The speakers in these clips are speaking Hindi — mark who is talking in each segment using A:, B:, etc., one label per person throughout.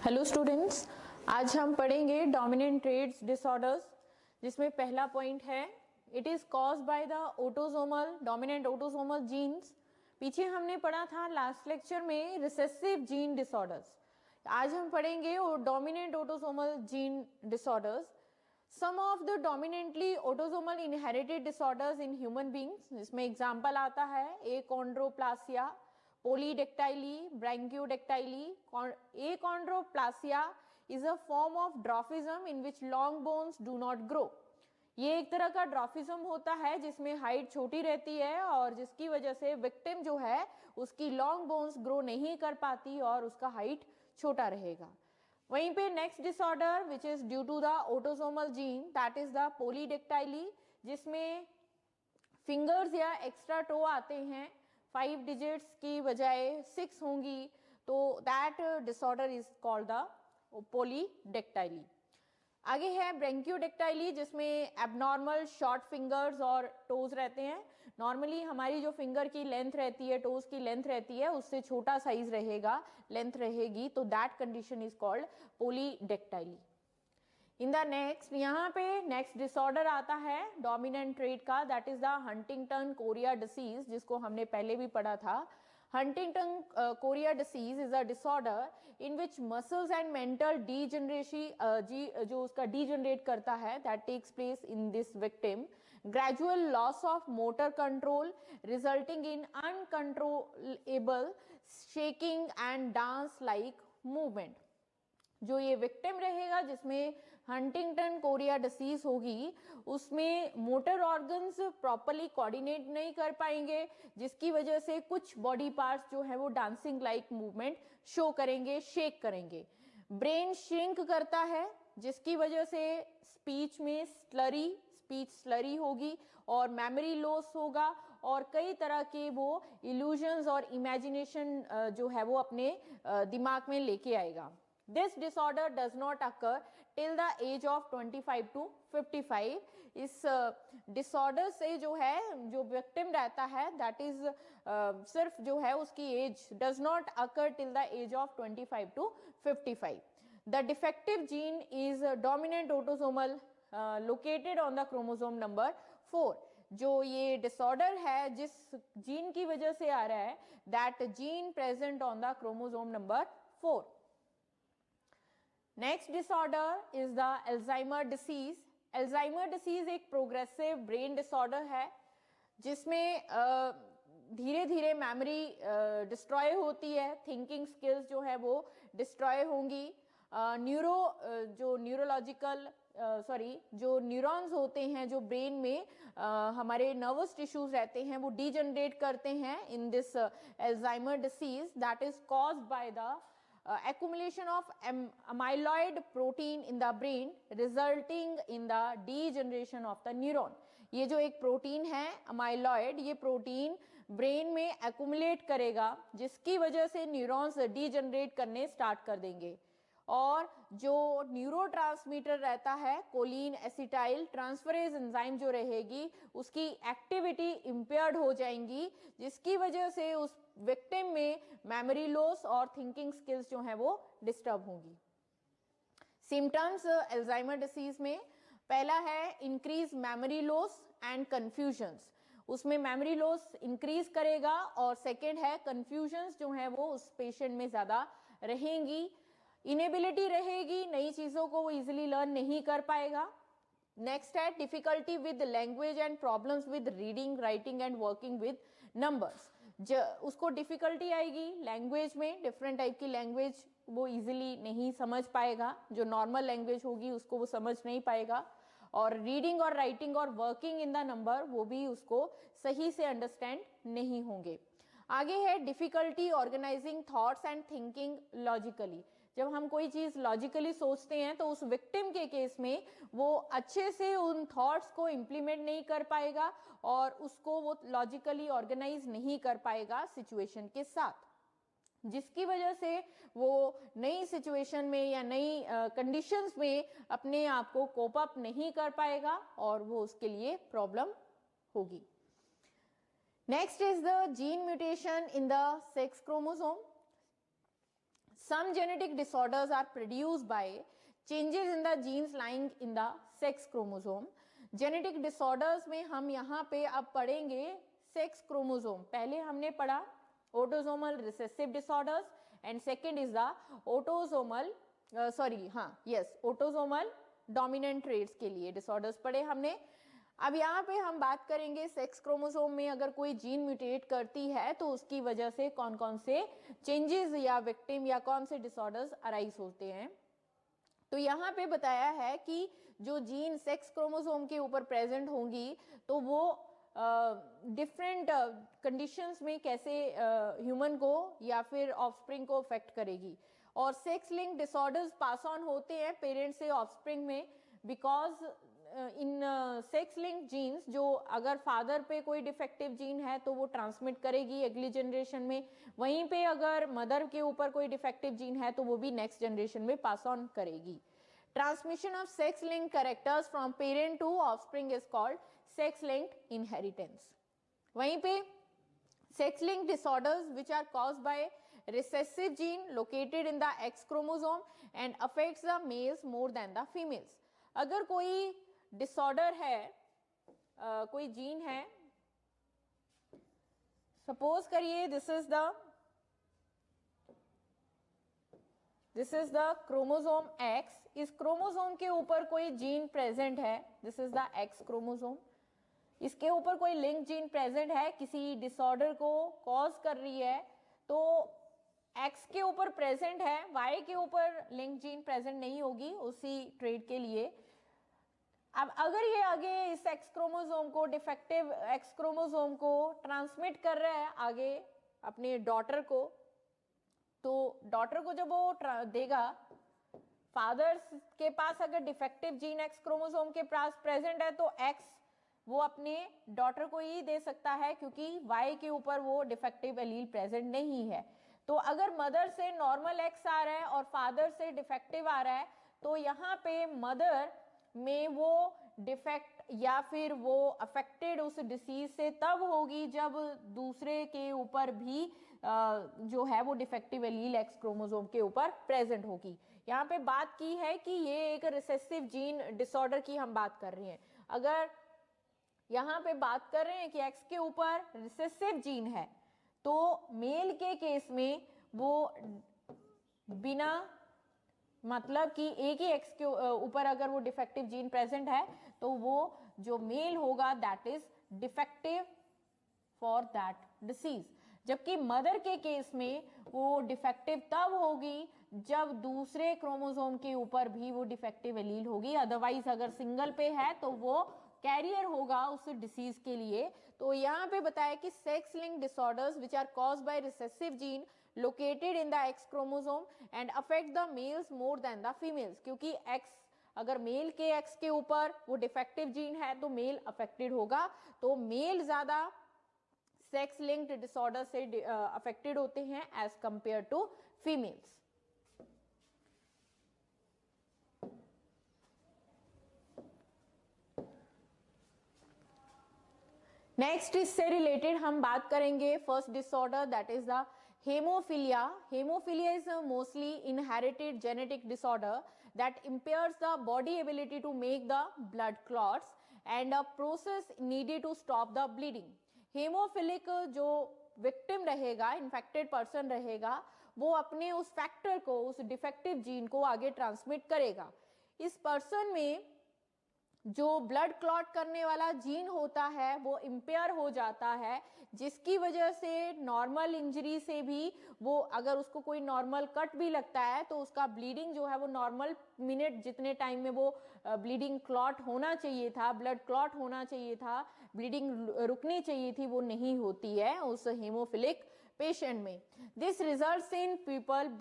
A: हेलो स्टूडेंट्स, आज हम पढ़ेंगे डोमिनेंट ट्रेट्स डिसऑर्डर्स, जिसमें पहला पॉइंट है it is caused by the autosomal dominant autosomal genes. पीछे हमने पढ़ा था लास्ट लेक्चर में रिसेसिव जीन डिसऑर्डर्स। आज हम पढ़ेंगे dominant autosomal gene disorders. Some of the dominantly autosomal inherited disorders in human beings, इसमें एग्जाम्पल आता है एकोंड्रोप्लासिया, polydactyly, branchiodactyly. Achondroplasia is a form of dwarfism in which long bones do not grow. ये एक तरह का ड्रॉफिज्म होता है जिसमें हाइट छोटी रहती है और जिसकी वजह से विक्टिम जो है उसकी लॉन्ग बोन्स ग्रो नहीं कर पाती और उसका हाइट छोटा रहेगा। वहीं पे next disorder which is due to the autosomal gene, that is the polydactyly, जिसमें फिंगर्स या एक्स्ट्रा टो आते हैं, 5 डिजिट्स की बजाय 6 होंगी, तो that disorder is called the पॉलीडेक्टाइली। आगे है ब्रेंकियोडेक्टाइली, जिसमें एबनॉर्मल शॉर्ट फिंगर्स और टोज रहते हैं। नॉर्मली हमारी जो फिंगर की लेंथ रहती है, टोज की लेंथ रहती है, उससे छोटा साइज रहेगा, लेंथ रहेगी, तो that condition is called polydactyly. In the next, यहाँ पे नेक्स्ट डिसऑर्डर आता है डोमिनेंट ट्रेट का, that is the Huntington chorea disease, जिसको हमने पहले भी पढ़ा था। Huntington chorea disease is a disorder in which muscles and mental degeneration जो उसका डीजनरेट करता है, that takes place in this victim. Gradual loss of motor control resulting in uncontrollable shaking and dance like movement. जो ये विक्टिम रहेगा जिसमें हंटिंगटन कोरिया डिसीज होगी, उसमें मोटर ऑर्गन्स प्रॉपरली कोऑर्डिनेट नहीं कर पाएंगे, जिसकी वजह से कुछ बॉडी पार्ट्स जो है वो डांसिंग लाइक मूवमेंट शो करेंगे, शेक करेंगे। ब्रेन श्रिंक करता है, जिसकी वजह से स्पीच में स्पीच स्लरी होगी और मेमोरी लॉस होगा और कई तरह के वो इल्यूजन्स और इमेजिनेशन जो है वो अपने दिमाग में लेके आएगा। This disorder does not occur till the age of 25 to 55. इस डिसऑर्डर से जो है जो विक्टिम रहता है, दैट इज सिर्फ जो है उसकी age does not occur till the age of 25 to 55. The defective gene is dominant autosomal located on the chromosome number 4. जो ये डिसऑर्डर है जिस जीन की वजह से आ रहा है, that gene present on the chromosome number 4. Next disorder is the Alzheimer disease. Alzheimer disease एक प्रोग्रेसिव ब्रेन डिसऑर्डर है जिसमें धीरे धीरे मेमोरी डिस्ट्रॉय होती है, थिंकिंग स्किल्स जो है वो डिस्ट्रॉय होंगी। जो न्यूरॉन्स होते हैं जो ब्रेन में हमारे नर्वस टिश्यूज रहते हैं वो डीजनरेट करते हैं in this Alzheimer disease, that is caused by the accumulation of amyloid protein in the brain resulting in the degeneration of the neuron. ये जो एक प्रोटीन है अमाइलॉइड, ये प्रोटीन ब्रेन में एक्यूमुलेट करेगा जिसकी वजह से न्यूरॉन्स डीजनरेट करने स्टार्ट कर देंगे और जो न्यूरोट्रांसमीटर रहता है कोलिन एसिटाइल ट्रांसफरेज एंजाइम जो रहेगी उसकी एक्टिविटी इंपेयर्ड हो जाएंगी, जिसकी वजह से उस विक्टिम में मेमोरी लॉस और थिंकिंग स्किल्स जो है वो डिस्टर्ब होंगी। सिम्टम्स अल्जाइमर डिसीज में पहला है increase memory loss and confusions, उसमें मेमोरी लॉस इंक्रीज करेगा और सेकेंड है कंफ्यूजन्स जो है वो उस पेशेंट में ज्यादा रहेंगी। इनेबिलिटी रहेगी, नई चीजों को वो इजिली लर्न नहीं कर पाएगा। नेक्स्ट है difficulty with language and problems with reading, writing and working with numbers. उसको डिफिकल्टी आएगी लैंग्वेज में, डिफरेंट टाइप की लैंग्वेज वो इजिली नहीं समझ पाएगा, जो नॉर्मल लैंग्वेज होगी उसको वो समझ नहीं पाएगा, और रीडिंग और राइटिंग और वर्किंग इन द नंबर वो भी उसको सही से अंडरस्टैंड नहीं होंगे। आगे है difficulty organising thoughts and thinking logically. जब हम कोई चीज लॉजिकली सोचते हैं तो उस विक्टिम के केस में वो अच्छे से उन थॉट्स को इंप्लीमेंट नहीं कर पाएगा और उसको वो लॉजिकली ऑर्गेनाइज नहीं कर पाएगा सिचुएशन के साथ, जिसकी वजह से वो नई सिचुएशन में या नई कंडीशंस में अपने आप को कोप अप नहीं कर पाएगा और वो उसके लिए प्रॉब्लम होगी। Next is the gene mutation in the sex chromosome. Some genetic disorders are produced by changes in the genes lying in the sex chromosome. Genetic disorders में हम यहाँ पे अब पढ़ेंगे सेक्स क्रोमोसोम. पहले हमने पढ़ा autosomal recessive disorders and second is the autosomal autosomal dominant traits के लिए डिसऑर्डर्स पढ़े हमने. अब यहाँ पे हम बात करेंगे सेक्स क्रोमोसोम में अगर कोई जीन म्यूटेट करती है तो उसकी वजह से कौन कौन से चेंजेस या विक्टिम या कौन से डिसऑर्डर्स अराइज होते हैं. तो यहाँ पे बताया है कि जो जीन सेक्स क्रोमोसोम के ऊपर प्रेजेंट होंगी तो वो डिफरेंट कंडीशंस में कैसे ह्यूमन को या फिर ऑफस्प्रिंग को अफेक्ट करेगी. और sex link disorders pass on होते हैं पेरेंट से ऑफस्प्रिंग में because in sex link genes, जो अगर फादर पे कोई डिफेक्टिव जीन है तो वो ट्रांसमिट करेगी अगली जनरेशन में, वहीं पे अगर मदर के ऊपर कोई डिफेक्टिव जीन है तो वो भी नेक्स्ट जनरेशन में पास ऑन करेगी. Transmission of sex link characters from parent to offspring is called sex linked inheritance. वहीं पे sex link disorders which are caused by recessive gene located in the X chromosome and affects the males more than the females. अगर कोई डिसऑर्डर है, कोई जीन है, सपोज करिए this is the chromosome X. इस क्रोमोसोम के ऊपर कोई जीन प्रेजेंट है, this is the X chromosome. इसके ऊपर कोई लिंक जीन प्रेजेंट है, किसी डिसऑर्डर को कॉज कर रही है, तो X के ऊपर प्रेजेंट है, Y के ऊपर लिंक जीन प्रेजेंट नहीं होगी उसी ट्रेट के लिए. अब अगर ये आगे इस X क्रोमोसोम को, डिफेक्टिव X क्रोमोसोम को ट्रांसमिट कर रहा है आगे अपने डॉटर को, तो डॉटर को जब वो देगा, फादर के पास अगर डिफेक्टिव जीन X क्रोमोसोम के पास प्रेजेंट है तो X वो अपने डॉटर को ही दे सकता है क्योंकि Y के ऊपर वो डिफेक्टिव एलील प्रेजेंट नहीं है. तो अगर मदर से नॉर्मल X आ रहा है और फादर से डिफेक्टिव आ रहा है तो यहाँ पे मदर में वो डिफेक्ट या फिर वो अफेक्टेड उस डिसीज से तब होगी जब दूसरे के ऊपर भी जो है वो डिफेक्टिव एलील X क्रोमोसोम के ऊपर प्रेजेंट होगी. यहाँ पे बात की है कि ये एक रिसेसिव जीन डिसऑर्डर की हम बात कर रहे हैं. अगर यहाँ पे बात कर रहे हैं कि X के ऊपर रिसेसिव जीन है तो मेल के केस में वो बिना मतलब कि एक ही X के ऊपर अगर वो डिफेक्टिव जीन प्रेजेंट है तो वो जो मेल होगा that is defective for that disease. जबकि मदर के केस में वो डिफेक्टिव तब होगी जब दूसरे क्रोमोसोम के ऊपर भी वो डिफेक्टिव एलील होगी. अदरवाइज अगर सिंगल पे है तो वो कैरियर होगा उस डिसीज के लिए. तो यहाँ पे बताया कि sex link disorders which are caused by recessive gene located in the X chromosome and affect the males more than the females. क्योंकि X अगर मेल के X के ऊपर वो डिफेक्टिव जीन है तो मेल अफेक्टेड होगा, तो मेल ज्यादा सेक्स लिंक्ड डिसऑर्डर से अफेक्टेड होते हैं as compare to females. Next इससे रिलेटेड हम बात करेंगे first disorder that is the haemophilia. Haemophilia is mostly inherited genetic disorder that impairs the body ability to make the blood clots and a process needed to stop the bleeding. Haemophilic जो विक्टिम रहेगा, इन्फेक्टेड पर्सन रहेगा, वो अपने उस फैक्टर को, उस डिफेक्टिव जीन को आगे ट्रांसमिट करेगा. इस पर्सन में जो ब्लड क्लॉट करने वाला जीन होता है वो इम्पेयर हो जाता है, जिसकी वजह से नॉर्मल इंजरी से भी वो अगर उसको कोई नॉर्मल कट भी लगता है तो उसका ब्लीडिंग जो है वो नॉर्मल मिनट जितने टाइम में वो ब्लीडिंग क्लॉट होना चाहिए था, ब्लड क्लॉट होना चाहिए था, ब्लीडिंग रुकनी चाहिए थी, वो नहीं होती है उस हेमोफिलिक पेशेंट में. This results in people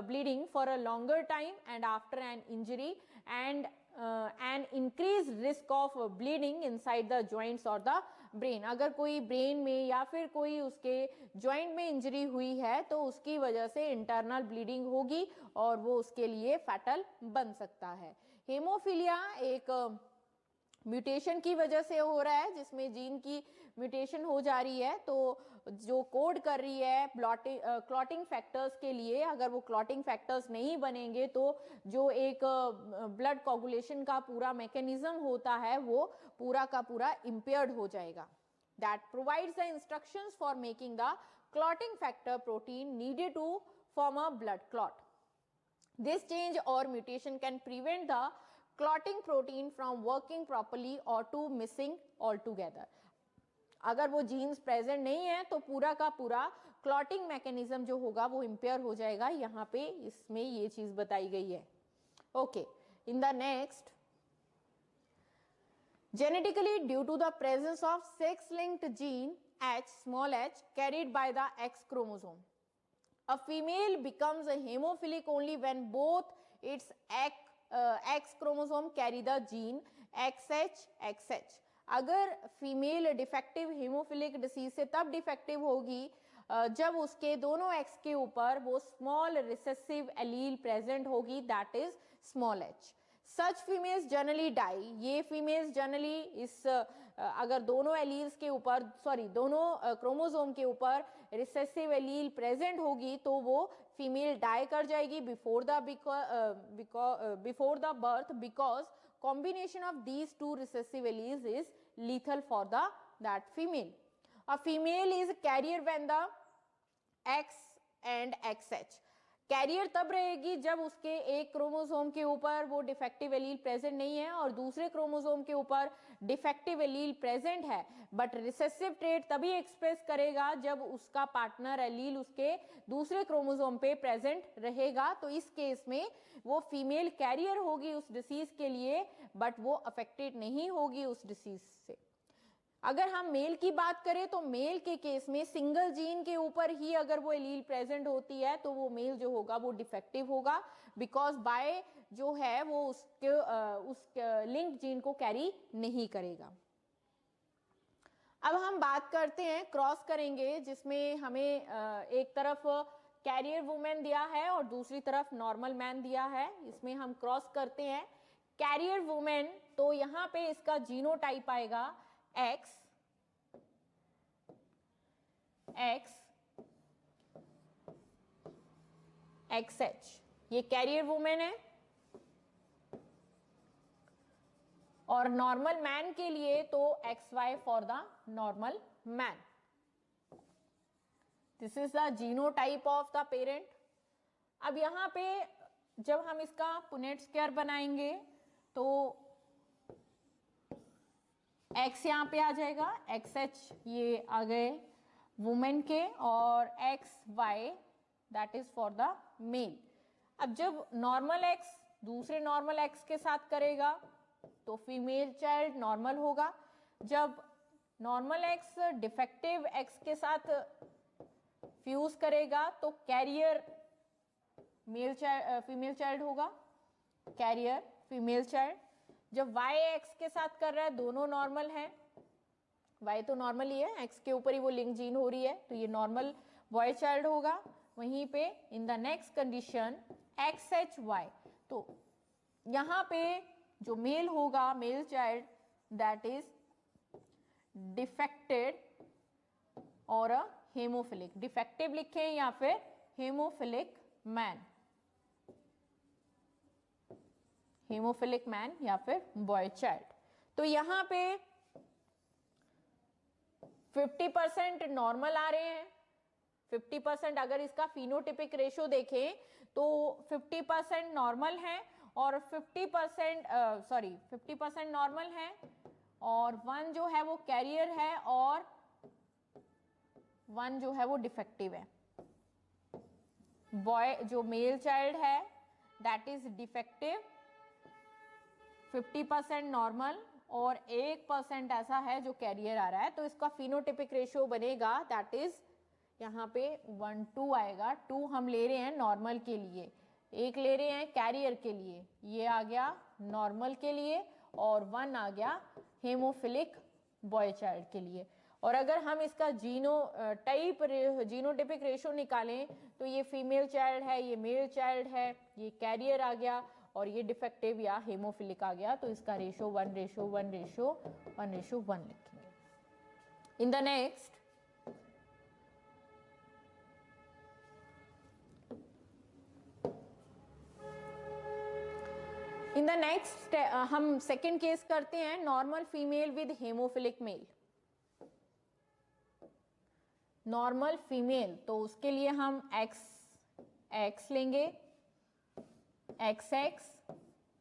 A: bleeding for a longer time and after an injury and an increased risk of bleeding inside the joints or the brain. अगर कोई ब्रेन में या फिर कोई उसके जॉइंट में इंजरी हुई है तो उसकी वजह से इंटरनल ब्लीडिंग होगी और वो उसके लिए फैटल बन सकता है. हेमोफिलिया एक म्यूटेशन की वजह से हो रहा है, जिसमें जीन की म्यूटेशन हो जा रही है, तो जो कोड कर रही है क्लॉटिंग फैक्टर्स के लिए, अगर वो क्लॉटिंग फैक्टर्स नहीं बनेंगे तो जो एक ब्लड कोगुलेशन का पूरा मैकेनिज्म होता है वो पूरा का पूरा इम्पेयर्ड हो जाएगा. That provides the instructions for making the clotting factor protein needed to form a blood clot. This change or mutation can prevent the clotting protein from working properly or to missing altogether. अगर वो जीन्स प्रेजेंट नहीं है तो पूरा का पूरा क्लॉटिंग मैकेनिज्म जो होगा वो इम्पेयर हो जाएगा. यहाँ पे इसमें ये चीज बताई गई है. Okay, in the next, genetically due to the presence of sex linked gene H, small h, carried by the X chromosome, a female becomes a hemophilic only when both its X chromosome carry the gene XH XH. अगर फीमेल डिफेक्टिव हेमोफिलिक डिसीज से तब डिफेक्टिव होगी जब उसके दोनों एक्स के ऊपर वो स्मॉल रिसेसिव एलील प्रेजेंट होगी, that is small H. Such females generally die. ये फीमेल्स जनरली इस अगर दोनों एलील्स के ऊपर दोनों क्रोमोसोम के ऊपर रिसेसिव एलील प्रेजेंट होगी तो वो फीमेल डाई कर जाएगी before the birth, because combination of these two recessive alleles is lethal for that female. A female is a carrier when the X and XH. Carrier तब रहेगी जब उसके एक क्रोमोसोम के ऊपर वो डिफेक्टिव एलील प्रेजेंट नहीं है और दूसरे क्रोमोसोम के ऊपर डिफेक्टिव एलील प्रेजेंट है, बट रिसेसिव ट्रेट तभी एक्सप्रेस करेगा जब उसका पार्टनर एलील उसके दूसरे क्रोमोसोम पे प्रेजेंट रहेगा. तो इस केस में वो फीमेल कैरियर होगी उस डिसीज के लिए, बट वो अफेक्टेड नहीं होगी उस डिसीज से. अगर हम मेल की बात करें तो मेल के केस में सिंगल जीन के ऊपर ही अगर वो एलील प्रेजेंट होती है तो वो मेल जो होगा वो डिफेक्टिव होगा, बिकॉज बाय जो है वो उस लिंक्ड जीन को कैरी नहीं करेगा. अब हम बात करते हैं क्रॉस करेंगे, जिसमें हमें एक तरफ कैरियर वुमेन दिया है और दूसरी तरफ नॉर्मल मैन दिया है. इसमें हम क्रॉस करते हैं कैरियर वुमेन, तो यहाँ पे इसका जीनोटाइप आएगा X XH. ये कैरियर वुमेन है. और नॉर्मल मैन के लिए तो XY for the normal man. This is the genotype of the parent. अब यहां पे जब हम इसका पुनेट स्क्वायर बनाएंगे तो X यहाँ पे आ जाएगा, XH ये आ गए वुमेन के, और XY that is for the male. अब जब नॉर्मल X दूसरे नॉर्मल X के साथ करेगा तो फीमेल चाइल्ड नॉर्मल होगा. जब नॉर्मल X डिफेक्टिव X के साथ फ्यूज करेगा तो कैरियर फीमेल चाइल्ड होगा, कैरियर फीमेल चाइल्ड. जब Y X के साथ कर रहा है, दोनों नॉर्मल है, Y तो नॉर्मल ही है, X के ऊपर ही वो लिंक जीन हो रही है, तो ये नॉर्मल बॉय चाइल्ड होगा. वहीं पे इन द नेक्स्ट कंडीशन XHY, तो यहाँ पे जो मेल होगा, male child, that is defected और हेमोफिलिक. डिफेक्टिव लिखें या फिर हेमोफिलिक मैन, हेमोफिलिक मैन या फिर बॉय चाइल्ड. तो यहाँ पे 50% नॉर्मल आ रहे हैं. 50% अगर इसका फिनोटिपिक रेशो देखें तो 50% नॉर्मल है और 50% नॉर्मल है और 1 जो है वो कैरियर है और 1 जो है वो डिफेक्टिव है. बॉय जो मेल चाइल्ड है दैट इज डिफेक्टिव, 50% नॉर्मल और 1% ऐसा है जो कैरियर आ रहा है. तो इसका फिनोटिपिक रेशियो बनेगा दैट इज यहाँ पे 1:2 आएगा. 2 हम ले रहे हैं नॉर्मल के लिए, 1 ले रहे हैं कैरियर के लिए, ये आ गया नॉर्मल के लिए, और 1 आ गया हेमोफिलिक बॉय चाइल्ड के लिए. और अगर हम इसका जीनोटिपिक रेशियो निकालें तो ये फीमेल चाइल्ड है, ये मेल चाइल्ड है, ये कैरियर आ गया, और ये डिफेक्टिव या हेमोफिलिक आ गया, तो इसका रेशो 1:1:1:1 लिखेंगे। इन द नेक्स्ट हम सेकेंड केस करते हैं, normal female with hemophilic male. Normal female, तो उसके लिए हम XX लेंगे, XX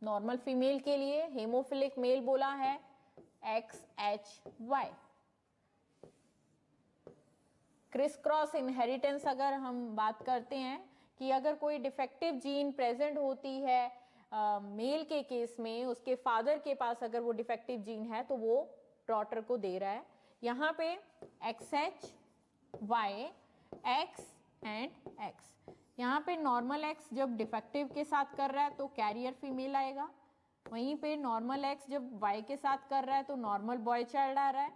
A: नॉर्मल फीमेल के लिए, हेमोफिलिक मेल बोला है XHY। क्रिस क्रॉस इनहेरिटेंस अगर हम बात करते हैं कि अगर कोई डिफेक्टिव जीन प्रेजेंट होती है मेल के केस में, उसके फादर के पास अगर वो डिफेक्टिव जीन है तो वो डॉटर को दे रहा है। यहाँ पे XHY X एंड X, यहाँ पे नॉर्मल X जब डिफेक्टिव के साथ कर रहा है तो कैरियर फीमेल आएगा, वहीं पे नॉर्मल X जब Y के साथ कर रहा है तो नॉर्मल बॉय चाइल्ड आ रहा है।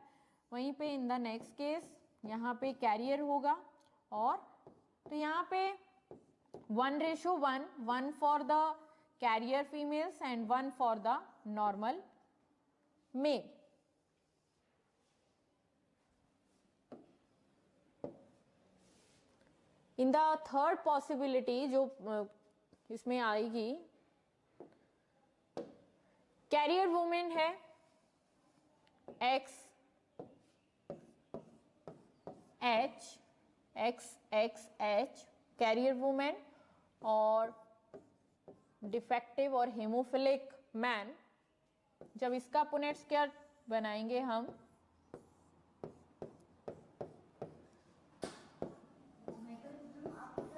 A: वहीं पे इन द नेक्स्ट केस यहाँ पे कैरियर होगा, और तो यहाँ पे 1:1, 1 for the carrier females and 1 for the normal male. In the third possibility जो इसमें आएगी, कैरियर वुमेन है XH कैरियर वुमेन, और डिफेक्टिव और हेमोफिलिक मैन। जब इसका पुनेट स्क्वायर बनाएंगे हम,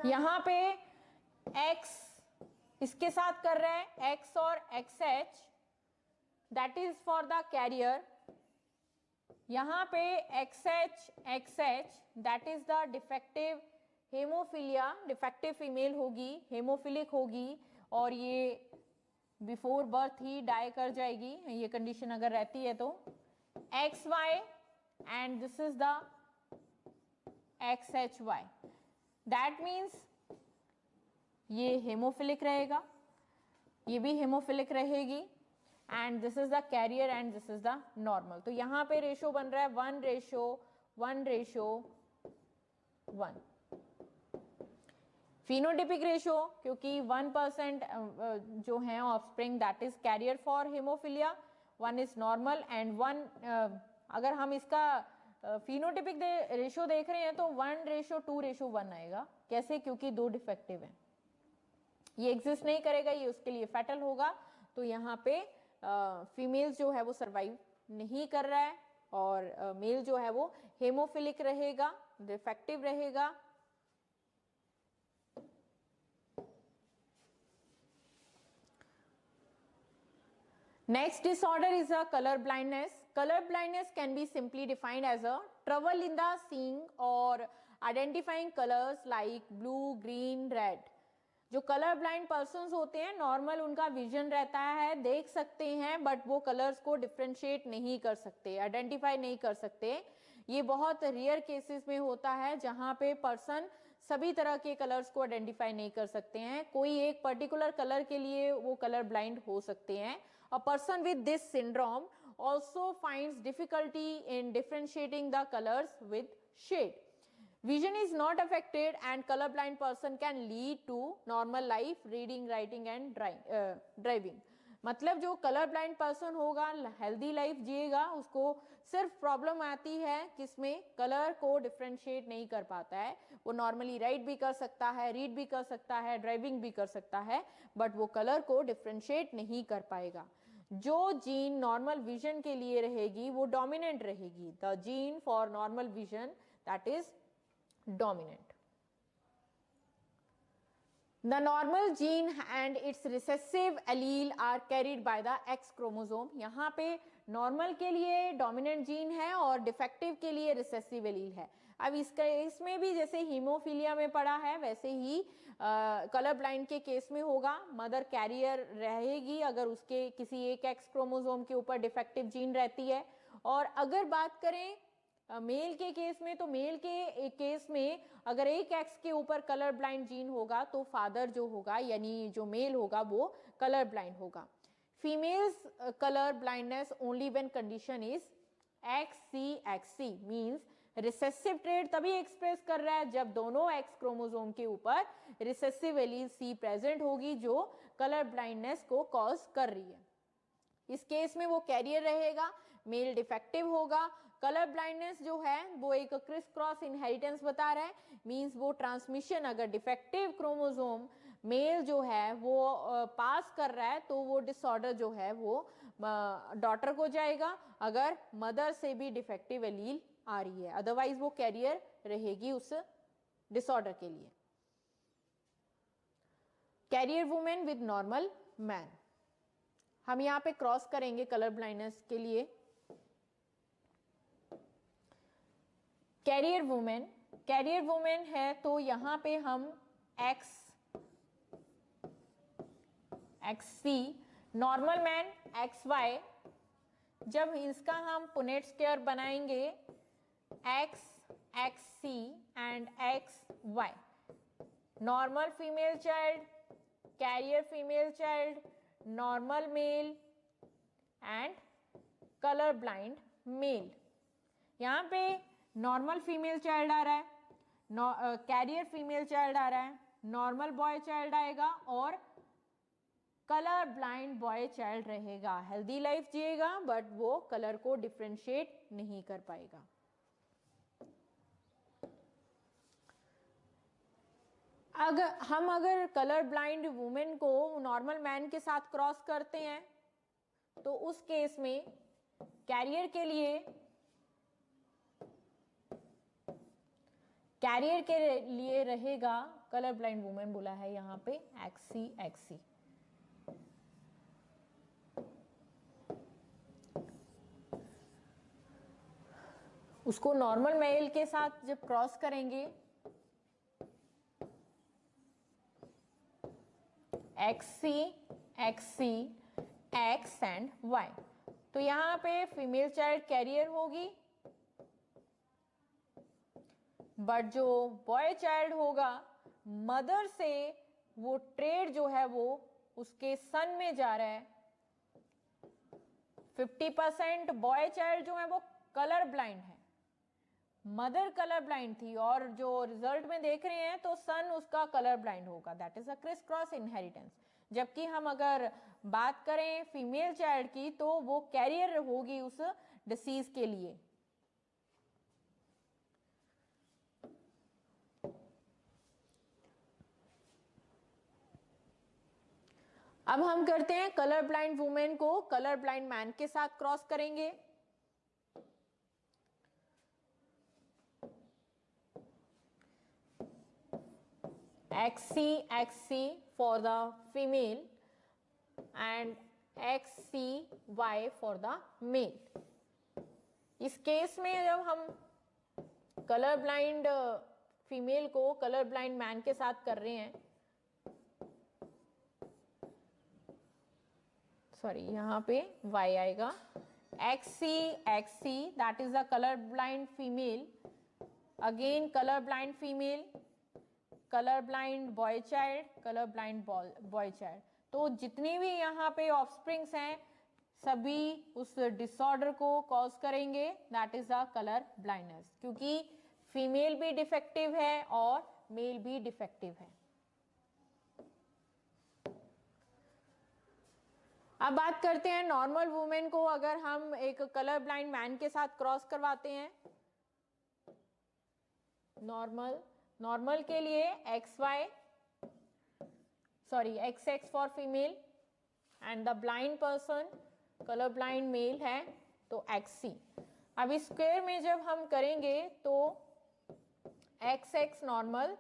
A: यहां पे X इसके साथ कर रहे हैं X और XH, that is for the carrier. यहां पे XH that is the defective haemophilia, defective female होगी, हेमोफिलिक होगी, और ये बिफोर बर्थ ही डाई कर जाएगी, ये कंडीशन अगर रहती है तो। XY and this is the XHY, that means ये हेमोफिलिक रहेगा, ये भी हेमोफिलिक रहेगी, and this is the carrier and this is the normal. तो यहां पे रेशो बन रहा है 1:1:1। फिनोटिपिक रेशो, क्योंकि 1% जो है offspring that is carrier for haemophilia, 1 is normal and 1, अगर हम इसका फिनोटिपिक रेशो देख रहे हैं तो 1:2:1 आएगा। कैसे? क्योंकि 2 डिफेक्टिव हैं, ये एग्जिस्ट नहीं करेगा, ये उसके लिए फैटल होगा। तो यहाँ पे फीमेल जो है वो सरवाइव नहीं कर रहा है, और मेल जो है वो हेमोफिलिक रहेगा, डिफेक्टिव रहेगा। Next disorder is a color blindness. Color blindness can be simply defined as a trouble in the seeing or identifying colors like blue, green, red. जो कलर ब्लाइंड पर्सन्स होते हैं, नॉर्मल उनका विजन रहता है, देख सकते हैं, बट वो कलर्स को डिफ्रेंशिएट नहीं कर सकते, आइडेंटिफाई नहीं कर सकते। ये बहुत रेयर केसेस में होता है जहां पे पर्सन सभी तरह के कलर्स को आइडेंटिफाई नहीं कर सकते हैं, कोई एक पर्टिकुलर कलर के लिए वो कलर ब्लाइंड हो सकते हैं। A person with this syndrome also finds difficulty in differentiating the colors with shade. Vision is not affected and colorblind person can lead to normal life, reading, writing and driving. मतलब जो कलर ब्लाइंड पर्सन होगा हेल्दी लाइफ जिएगा, उसको सिर्फ प्रॉब्लम आती है किसमें, कलर को डिफ्रेंशिएट नहीं कर पाता है। वो नॉर्मली राइट भी कर सकता है, रीड भी कर सकता है, ड्राइविंग भी कर सकता है, बट वो कलर को डिफ्रेंशिएट नहीं कर पाएगा। जो जीन नॉर्मल विजन के लिए रहेगी वो डोमिनेंट रहेगी, the gene for normal vision that is dominant. The normal gene and its recessive allele are carried by the X chromosome. यहाँ पे नॉर्मल के लिए डोमिनेंट जीन है और डिफेक्टिव के लिए रिसेसिव एलील है। अब इसमें भी जैसे हीमोफीलिया में पड़ा है वैसे ही कलर ब्लाइंड के केस में होगा। मदर कैरियर रहेगी अगर उसके किसी एक एक्स क्रोमोसोम के ऊपर डिफेक्टिव जीन रहती है। और अगर बात करें मेल के केस में, तो मेल के एक केस में अगर एक एक्स के ऊपर कलर ब्लाइंड जीन होगा तो फादर जो होगा यानी जो मेल होगा वो कलर ब्लाइंड होगा. Females colour blindness only when condition is XC means recessive trade तभी एक्सप्रेस कर रहा है जब दोनों एक्स क्रोमोसोम के ऊपर रिसेसिव एलील C प्रेजेंट होगी जो कलर ब्लाइंडनेस को कॉज कर रही है. इस केस में वो कैरियर रहेगा, मेल डिफेक्टिव होगा. कलर ब्लाइंडनेस जो है वो एक क्रिस क्रॉस इनहेरिटेंस बता रहा है, मींस वो ट्रांसमिशन अगर डिफेक्टिव क्रोमोसोम मेल जो है वो पास कर रहा है तो वो डिसऑर्डर जो है वो डॉटर को जाएगा अगर मदर से भी डिफेक्टिव एलील आ रही है, अदरवाइज वो कैरियर रहेगी उस डिसऑर्डर के लिए. Carrier women with normal man, हम यहाँ पे क्रॉस करेंगे कलर ब्लाइंडनेस के लिए. कैरियर वुमेन है तो यहाँ पे हम XC, नॉर्मल मैन XY. जब इसका हम पुनेट स्क्वायर बनाएंगे XC and XY, normal female child, carrier female child, normal male and colour blind mail. यहाँ पे नॉर्मल फीमेल चाइल्ड आ रहा है, कैरियर फीमेल चाइल्ड आ रहा है, नॉर्मल बॉय चाइल्ड आएगा और कलर ब्लाइंड बॉय चाइल्ड रहेगा. हेल्दी लाइफ जिएगा बट वो कलर को डिफ्रेंशिएट नहीं कर पाएगा. अगर कलर ब्लाइंड वुमेन को नॉर्मल मैन के साथ क्रॉस करते हैं तो उस केस में कैरियर के लिए रहेगा, कलर ब्लाइंड वुमेन बोला है यहाँ पे XC. उसको नॉर्मल मेल के साथ जब क्रॉस करेंगे XC, X एंड Y, तो यहाँ पे फीमेल चाइल्ड कैरियर होगी बट जो बॉय चाइल्ड होगा मदर से वो ट्रेड जो है वो उसके सन में जा रहा है. 50% बॉय चाइल्ड जो है वो कलर ब्लाइंड है, मदर कलर ब्लाइंड थी और जो रिजल्ट में देख रहे हैं तो सन उसका कलर ब्लाइंड होगा. That is a criss cross inheritance. जबकि हम अगर बात करें फीमेल चाइल्ड की तो वो कैरियर होगी उस डिसीज के लिए. अब हम करते हैं कलर ब्लाइंड वुमेन को कलर ब्लाइंड मैन के साथ क्रॉस करेंगे. XC for the female and XCY for the male. इस केस में जब हम कलर ब्लाइंड फीमेल को कलर ब्लाइंड मैन के साथ कर रहे हैं, सॉरी यहाँ पे Y आएगा, XC that is a color blind female, again color blind female, colour blind boy child, colour blind boy child. तो जितनी भी यहाँ पे ऑफस्प्रिंग्स हैं सभी उस डिसऑर्डर को कॉज करेंगे, that is a colour blindness, क्योंकि फीमेल भी डिफेक्टिव है और मेल भी डिफेक्टिव है. अब बात करते हैं नॉर्मल वुमेन को अगर हम एक कलर ब्लाइंड मैन के साथ क्रॉस करवाते हैं. नॉर्मल के लिए XX for female and the blind person colour blind mail है तो XC. अब इस स्क्वायर में जब हम करेंगे तो XX normal,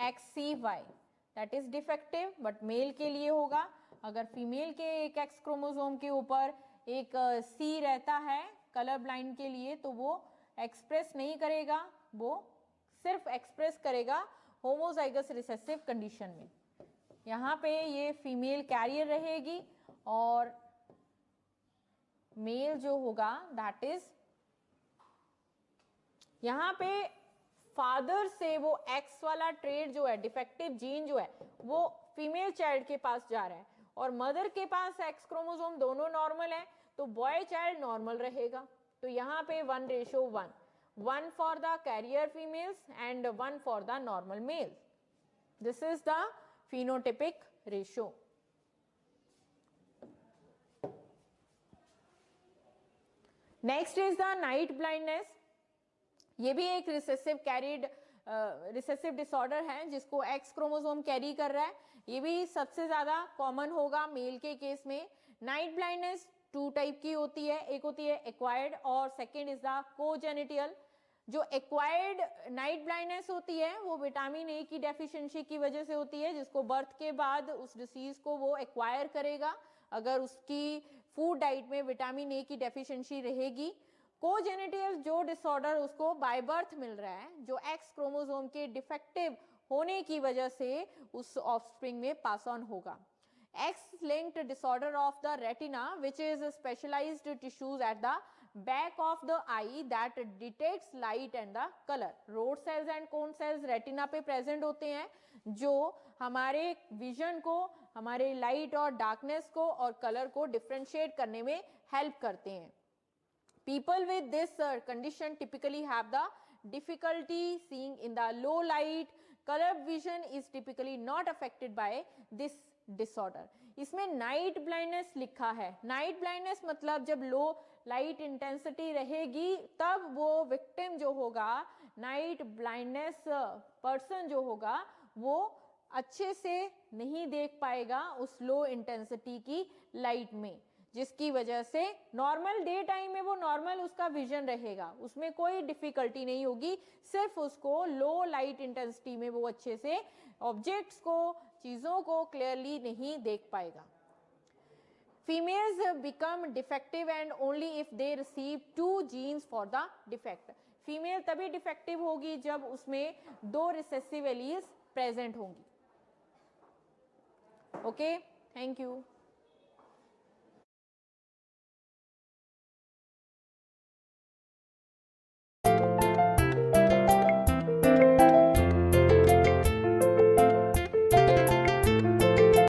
A: XCY that is defective but male के लिए होगा. अगर फीमेल के एक X क्रोमोसोम के ऊपर एक C रहता है कलर ब्लाइंड के लिए तो वो एक्सप्रेस नहीं करेगा, वो सिर्फ एक्सप्रेस करेगा होमोजाइगस रिसेसिव कंडीशन में. यहाँ पे ये फीमेल कैरियर रहेगी और मेल जो होगा दैट इज यहाँ पे फादर से वो एक्स वाला ट्रेड जो है, डिफेक्टिव जीन जो है, वो फीमेल चाइल्ड के पास जा रहा है और मदर के पास एक्स क्रोमोसोम दोनों नॉर्मल है, तो बॉय चाइल्ड नॉर्मल रहेगा। तो यहाँ पे 1:1, 1 for the carrier females and 1 for the normal males. This is the phenotypic ratio. Next is the night blindness. ये भी एक रिसेसिव डिसऑर्डर है जिसको एक्स क्रोमोसोम कैरी कर रहा है. ये भी सबसे ज्यादा कॉमन होगा मेल के केस में. नाइट ब्लाइंडनेस 2 टाइप की होती है, एक होती है एक्वायर्ड और सेकेंड इज द कोजेनिटल. जो एक्वायर्ड नाइट ब्लाइंडनेस होती है वो विटामिन ए की डेफिशिएंसी की वजह से होती है, जिसको बर्थ के बाद उस डिसीज को वो एक्वायर करेगा अगर उसकी फूड डाइट में विटामिन ए की डेफिशिएंसी रहेगी. कोजेनिटल जो डिसऑर्डर उसको बाय बर्थ मिल रहा है, जो एक्स क्रोमोसोम के डिफेक्टिव होने की वजह से उस ऑफस्प्रिंग में पास ऑन होगा. X-linked disorder of the retina, which is specialized tissues at the back of the eye that detects light and the color. Rod cells and cone cells retina पे present होते हैं जो हमारे vision को, हमारे light और darkness को और color को differentiate करने में help करते हैं. People with this condition typically have the difficulty seeing in the low light. Color vision is typically not affected by this disorder. इसमें नाइट ब्लाइंडनेस लिखा है. नाइट ब्लाइंडनेस मतलब जब लो लाइट इंटेंसिटी रहेगी तब वो विक्टिम जो होगा, नाइट ब्लाइंडनेस पर्सन जो होगा, वो अच्छे से नहीं देख पाएगा उस लो इंटेंसिटी की लाइट में, जिसकी वजह से नॉर्मल डे टाइम में वो नॉर्मल उसका विजन रहेगा, उसमें कोई डिफिकल्टी नहीं होगी, सिर्फ उसको लो लाइट इंटेंसिटी में वो अच्छे से ऑब्जेक्ट्स को, चीजों को क्लियरली नहीं देख पाएगा. Females become defective and only if they receive 2 genes for the defect. Female तभी डिफेक्टिव होगी जब उसमें 2 रिसेसिव एलील्स प्रेजेंट होंगी. Okay, thank you.